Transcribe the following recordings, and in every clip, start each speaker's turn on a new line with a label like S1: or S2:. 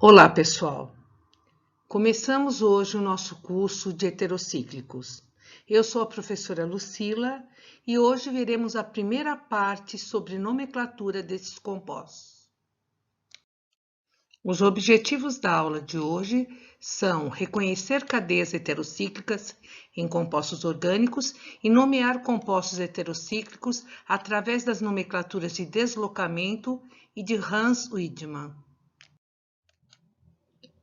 S1: Olá, pessoal! Começamos hoje o nosso curso de heterocíclicos. Eu sou a professora Lucila e hoje veremos a primeira parte sobre nomenclatura desses compostos. Os objetivos da aula de hoje são reconhecer cadeias heterocíclicas em compostos orgânicos e nomear compostos heterocíclicos através das nomenclaturas de deslocamento e de Hans-Wiedemann.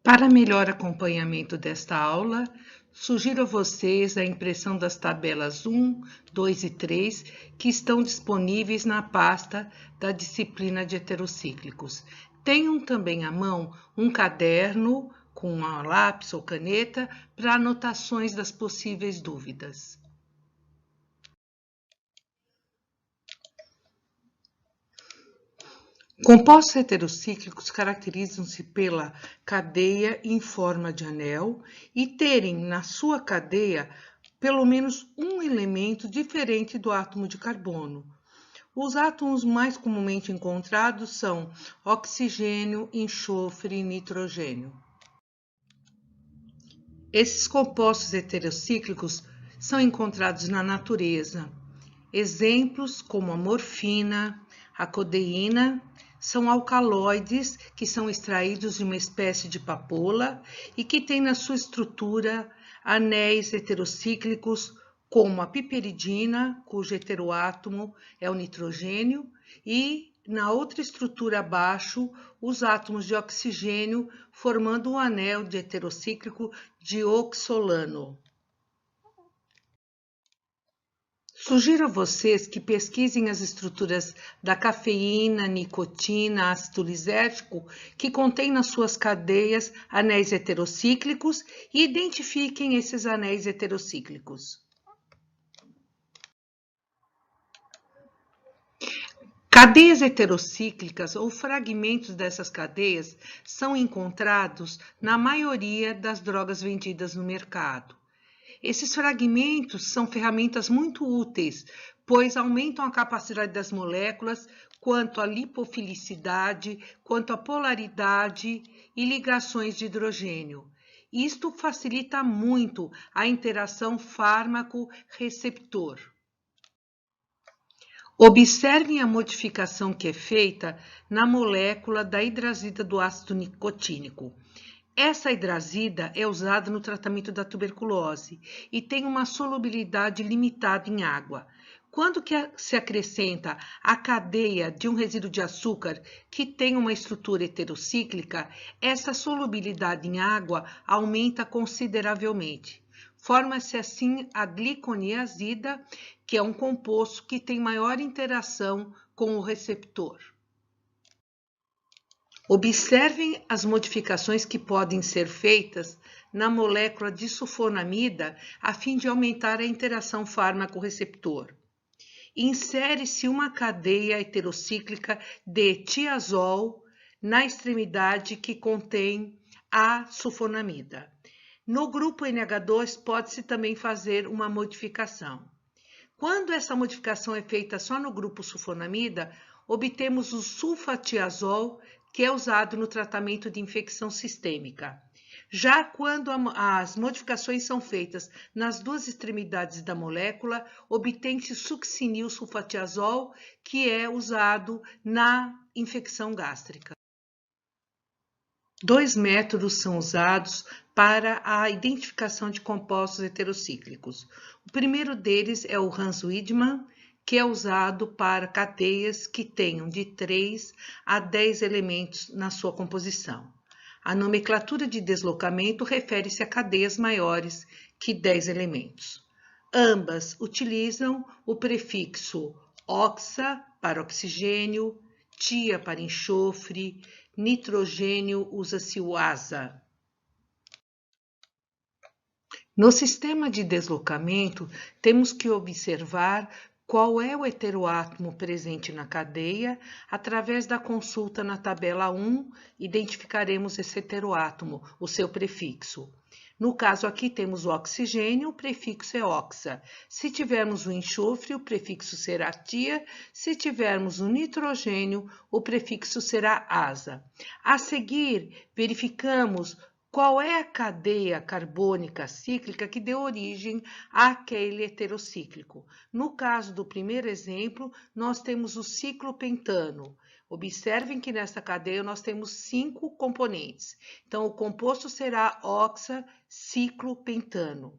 S1: Para melhor acompanhamento desta aula, sugiro a vocês a impressão das tabelas 1, 2 e 3, que estão disponíveis na pasta da disciplina de heterocíclicos. Tenham também à mão um caderno com uma lápis ou caneta para anotações das possíveis dúvidas. Compostos heterocíclicos caracterizam-se pela cadeia em forma de anel e terem na sua cadeia pelo menos um elemento diferente do átomo de carbono. Os átomos mais comumente encontrados são oxigênio, enxofre e nitrogênio. Esses compostos heterocíclicos são encontrados na natureza. Exemplos como a morfina, a codeína, são alcaloides que são extraídos de uma espécie de papoula e que têm na sua estrutura anéis heterocíclicos como a piperidina, cujo heteroátomo é o nitrogênio, e na outra estrutura abaixo, os átomos de oxigênio formando um anel de heterocíclico de oxolano. Sugiro a vocês que pesquisem as estruturas da cafeína, nicotina, ácido lisérgico, que contém nas suas cadeias anéis heterocíclicos e identifiquem esses anéis heterocíclicos. Cadeias heterocíclicas ou fragmentos dessas cadeias são encontrados na maioria das drogas vendidas no mercado. Esses fragmentos são ferramentas muito úteis, pois aumentam a capacidade das moléculas quanto à lipofilicidade, quanto à polaridade e ligações de hidrogênio. Isto facilita muito a interação fármaco-receptor. Observem a modificação que é feita na molécula da hidrazida do ácido nicotínico. Essa hidrazida é usada no tratamento da tuberculose e tem uma solubilidade limitada em água. Quando se acrescenta a cadeia de um resíduo de açúcar que tem uma estrutura heterocíclica, essa solubilidade em água aumenta consideravelmente. Forma-se assim a gliconiazida, que é um composto que tem maior interação com o receptor. Observem as modificações que podem ser feitas na molécula de sulfonamida a fim de aumentar a interação fármaco-receptor. Insere-se uma cadeia heterocíclica de tiazol na extremidade que contém a sulfonamida. No grupo NH2 pode-se também fazer uma modificação. Quando essa modificação é feita só no grupo sulfonamida, obtemos o sulfatiazol, que é usado no tratamento de infecção sistêmica. Já quando as modificações são feitas nas duas extremidades da molécula, obtém-se succinil sulfatiazol, que é usado na infecção gástrica. Dois métodos são usados para a identificação de compostos heterocíclicos. O primeiro deles é o Hans-Wiedemann, que é usado para cadeias que tenham de 3 a 10 elementos na sua composição. A nomenclatura de deslocamento refere-se a cadeias maiores que 10 elementos. Ambas utilizam o prefixo oxa para oxigênio, tia para enxofre, nitrogênio usa-se o asa. No sistema de deslocamento, temos que observar qual é o heteroátomo presente na cadeia. Através da consulta na tabela 1, identificaremos esse heteroátomo, o seu prefixo. No caso aqui temos o oxigênio, o prefixo é oxa. Se tivermos o enxofre, o prefixo será tia. Se tivermos o nitrogênio, o prefixo será asa. A seguir, verificamos qual é a cadeia carbônica cíclica que deu origem àquele heterocíclico. No caso do primeiro exemplo, nós temos o ciclopentano. Observem que nesta cadeia nós temos 5 componentes. Então, o composto será oxaciclopentano.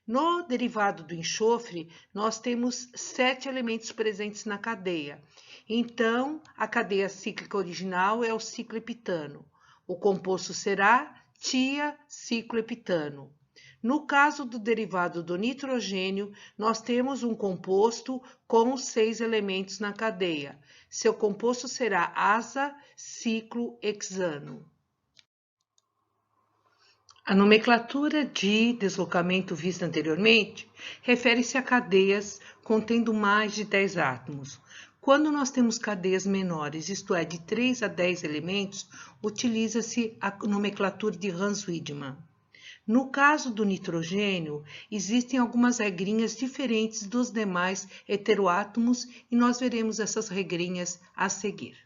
S1: No derivado do enxofre, nós temos 7 elementos presentes na cadeia. Então, a cadeia cíclica original é o cicloheptano. O composto será tiacicloheptano. No caso do derivado do nitrogênio, nós temos um composto com 6 elementos na cadeia. Seu composto será asa-ciclohexano. A nomenclatura de deslocamento vista anteriormente refere-se a cadeias contendo mais de 10 átomos. Quando nós temos cadeias menores, isto é, de 3 a 10 elementos, utiliza-se a nomenclatura de Hans-Wiedemann. No caso do nitrogênio, existem algumas regrinhas diferentes dos demais heteroátomos e nós veremos essas regrinhas a seguir.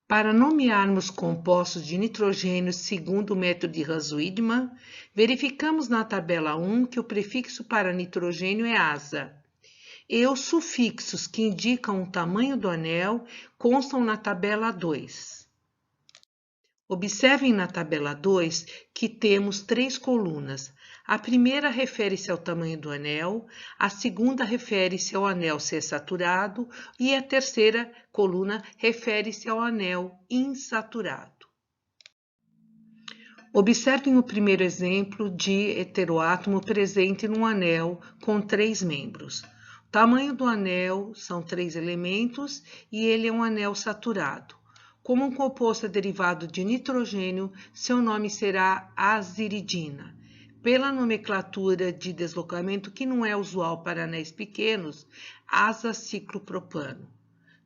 S1: Para nomearmos compostos de nitrogênio segundo o método de Hans-Wiedemann, verificamos na tabela 1 que o prefixo para nitrogênio é asa. E os sufixos que indicam o tamanho do anel constam na tabela 2. Observem na tabela 2 que temos 3 colunas. A primeira refere-se ao tamanho do anel, a segunda refere-se ao anel ser saturado e a terceira coluna refere-se ao anel insaturado. Observem o primeiro exemplo de heteroátomo presente num anel com 3 membros. O tamanho do anel são 3 elementos e ele é um anel saturado. Como um composto é derivado de nitrogênio, seu nome será aziridina. Pela nomenclatura de deslocamento, que não é usual para anéis pequenos, asa-ciclopropano.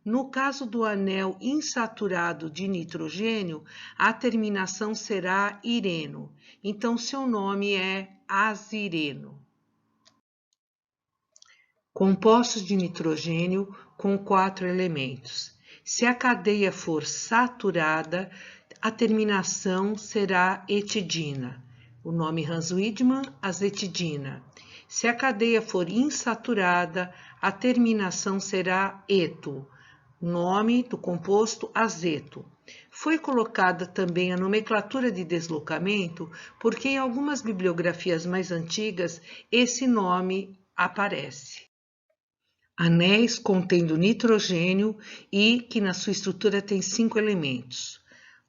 S1: No caso do anel insaturado de nitrogênio, a terminação será ireno. Então, seu nome é azireno. Compostos de nitrogênio com 4 elementos. Se a cadeia for saturada, a terminação será etidina. O nome Hans-Wiedemann, azetidina. Se a cadeia for insaturada, a terminação será eto. Nome do composto azeto. Foi colocada também a nomenclatura de deslocamento, porque em algumas bibliografias mais antigas esse nome aparece. Anéis contendo nitrogênio e que na sua estrutura tem 5 elementos.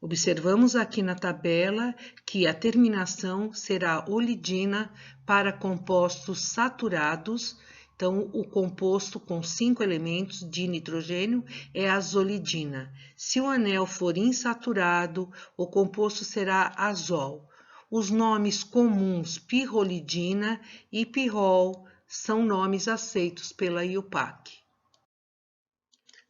S1: Observamos aqui na tabela que a terminação será olidina para compostos saturados. Então, o composto com 5 elementos de nitrogênio é azolidina. Se o anel for insaturado, o composto será azol. Os nomes comuns pirrolidina e pirrol são nomes aceitos pela IUPAC.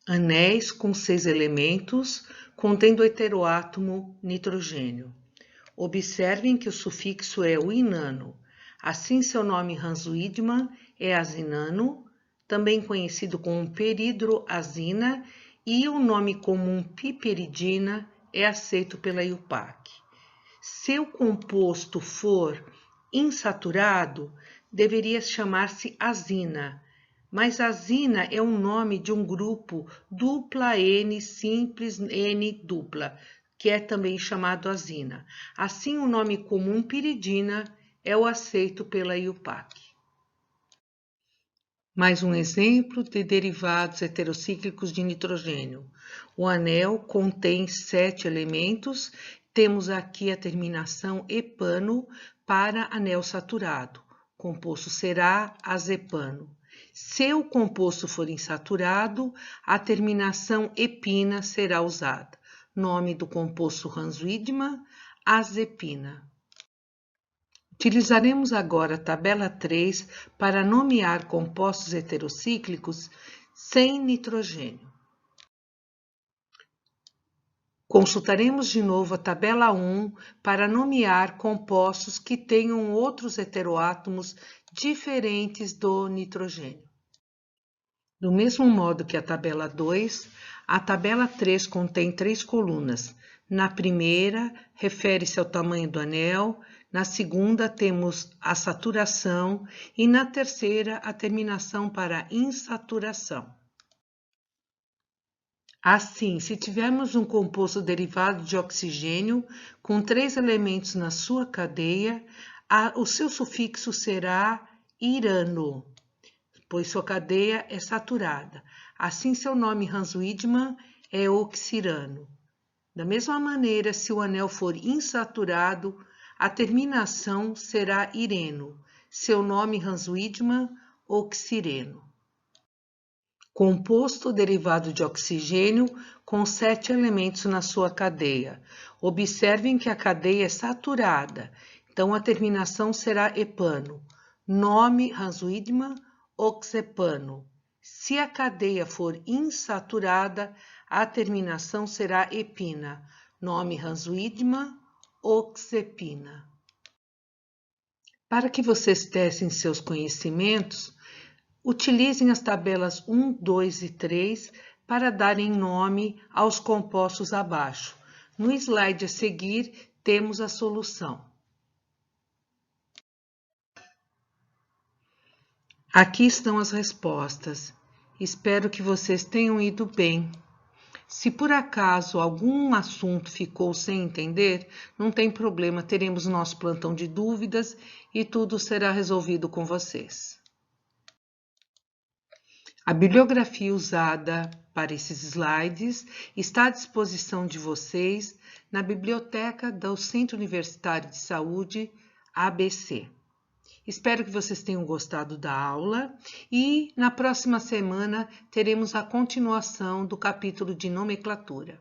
S1: Anéis com 6 elementos, contendo o heteroátomo nitrogênio. Observem que o sufixo é o inano. Assim, seu nome Hans-Wiedemann é azinano, também conhecido como peridroazina, e o nome comum piperidina é aceito pela IUPAC. Se o composto for insaturado, deveria chamar-se azina, mas azina é o nome de um grupo dupla N simples N dupla, que é também chamado azina. Assim, o nome comum piridina é o aceito pela IUPAC. Mais um exemplo de derivados heterocíclicos de nitrogênio. O anel contém 7 elementos. Temos aqui a terminação epano para anel saturado. O composto será azepano. Se o composto for insaturado, a terminação epina será usada. Nome do composto Hans-Wiedemann, azepina. Utilizaremos agora a tabela 3 para nomear compostos heterocíclicos sem nitrogênio. Consultaremos de novo a tabela 1 para nomear compostos que tenham outros heteroátomos diferentes do nitrogênio. Do mesmo modo que a tabela 2, a tabela 3 contém 3 colunas. Na primeira, refere-se ao tamanho do anel, na segunda, temos a saturação e na terceira, a terminação para insaturação. Assim, se tivermos um composto derivado de oxigênio com 3 elementos na sua cadeia, o seu sufixo será irano, pois sua cadeia é saturada. Assim, seu nome Hans-Widman é oxirano. Da mesma maneira, se o anel for insaturado, a terminação será ireno. Seu nome Hans-Widman, oxireno. Composto derivado de oxigênio com 7 elementos na sua cadeia. Observem que a cadeia é saturada, então a terminação será epano. Nome Hans-Widman, oxepano. Se a cadeia for insaturada, a terminação será epina. Nome Hans-Widman, oxepina. Para que vocês testem seus conhecimentos, utilizem as tabelas 1, 2 e 3 para darem nome aos compostos abaixo. No slide a seguir, temos a solução. Aqui estão as respostas. Espero que vocês tenham ido bem. Se por acaso algum assunto ficou sem entender, não tem problema, teremos nosso plantão de dúvidas e tudo será resolvido com vocês. A bibliografia usada para esses slides está à disposição de vocês na biblioteca do Centro Universitário de Saúde, ABC. Espero que vocês tenham gostado da aula e na próxima semana teremos a continuação do capítulo de nomenclatura.